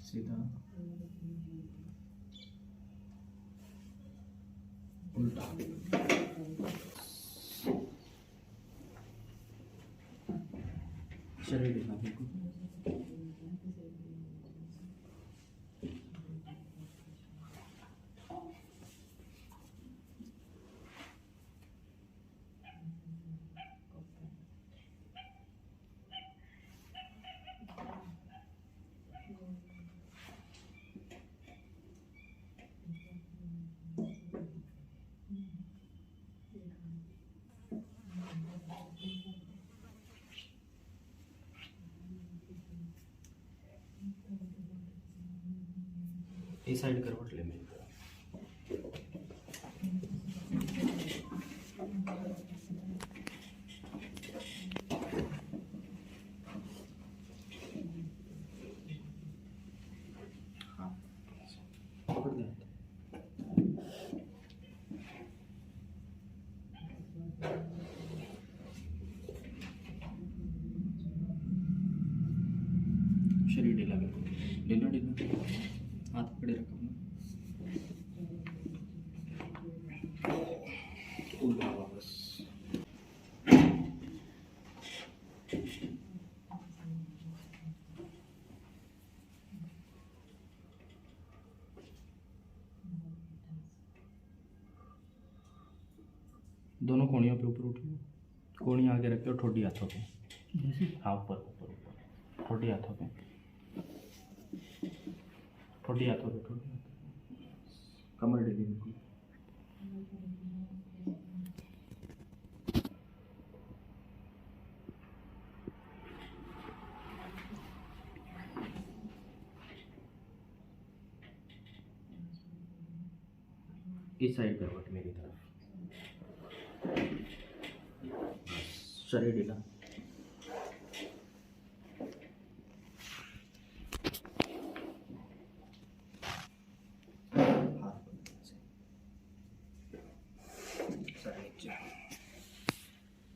सीधा उल्टा शरीर ढीला बिल्कुल। इस साइड करवट ले मेरी तरफ। हाँ पकड़ दे। शरीर ढीला बिल्कुल, ढीला ढीला, हाथ पकड़े रखो। उल्टा वापस। दोनों कोहनियों पे ऊपर उठिए, कोहनी आगे रखे और ठोडी हाथों पे। हाँ ऊपर ऊपर ऊपर, ठोडी हाथों पे, ठोडी हाथों पे, ठोडी हाथों पे। कमर ढीली बिल्कुल। इस साइड करवट मेरी तरफ। शरीर ढीला।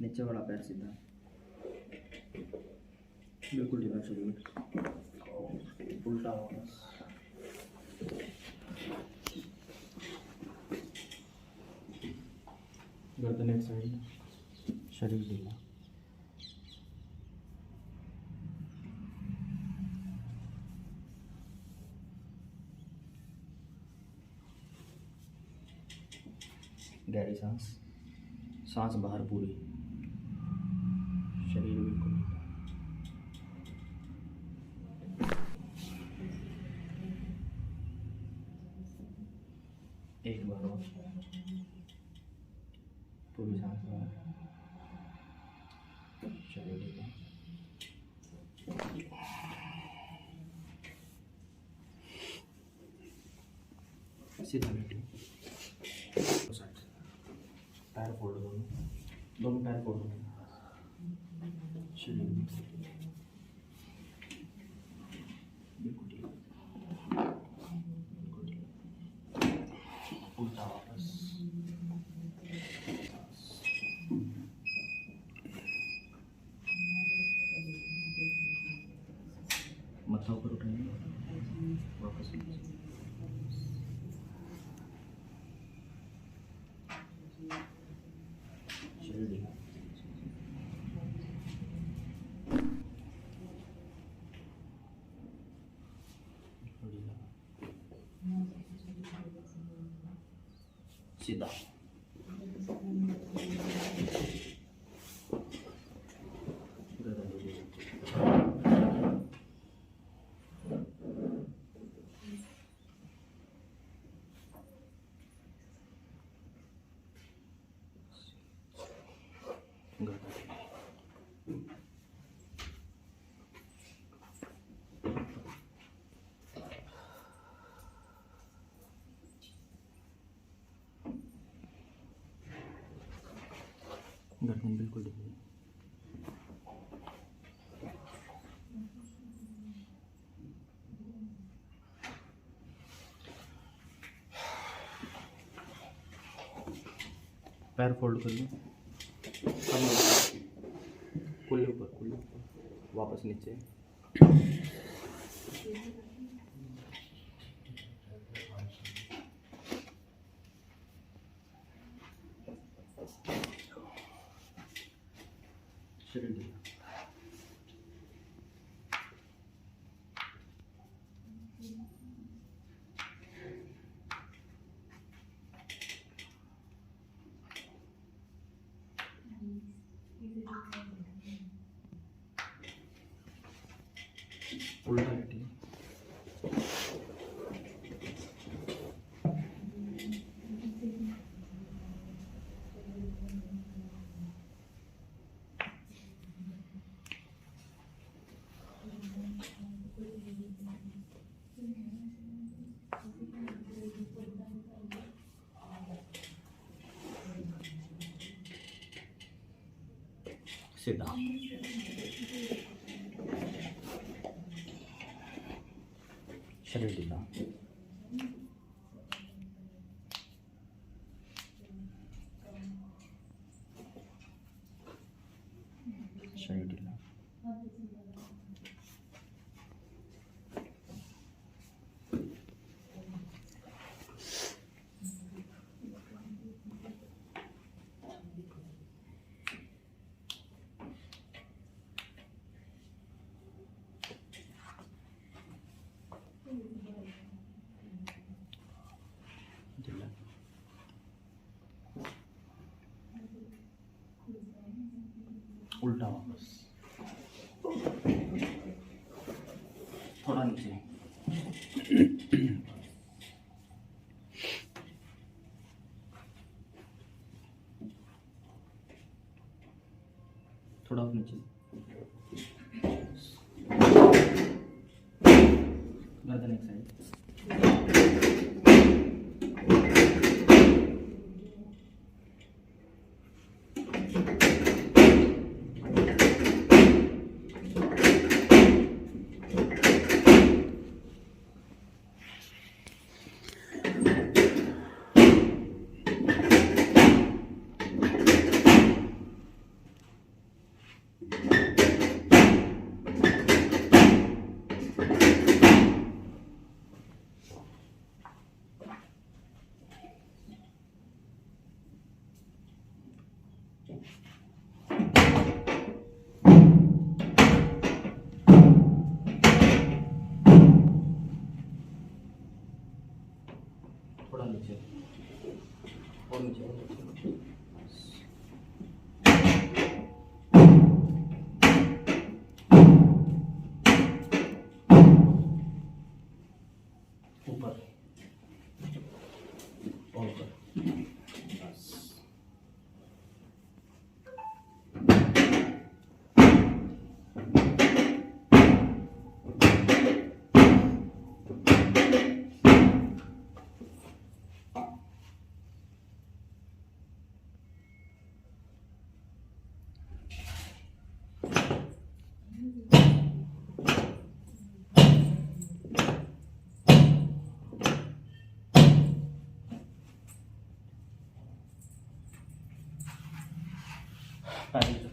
नीचे वाला पैर सीधा, बिल्कुल ढीला शरीर, उल्टा वापस। गर्दन एक साइड, शरीर ढीला। गहरी सांस, सांस बाहर पूरी, शरीर बिल्कुल ढीला। एक बार और, पूरी सांस बाहर, शरीर ढीला। सीधा बैठिए, पैर फोल्ड, दोनों पैर फोल्ड, शरीर बिल्कुल ढीला, बिल्कुल ढीला। उल्टा वापस। मत्था ऊपर उठाइए, वापस शरीर ढीला। सीधा गर्दन बिल्कुल ढीली। पैर फोल्ड कर लो, कुल्ले ऊपर, कुल्ले ऊपर, वापस नीचे। उल्टा लेटिए। सीधा। शरीर ढीला। शरीर ढीला। ढीला। उल्टा वापस। थोड़ा नीचे। थोड़ा और नीचे। गर्दन एक साइड। थोड़ा नीचे और नीचे और नीचे। ऊपर और ऊपर। बस। पैर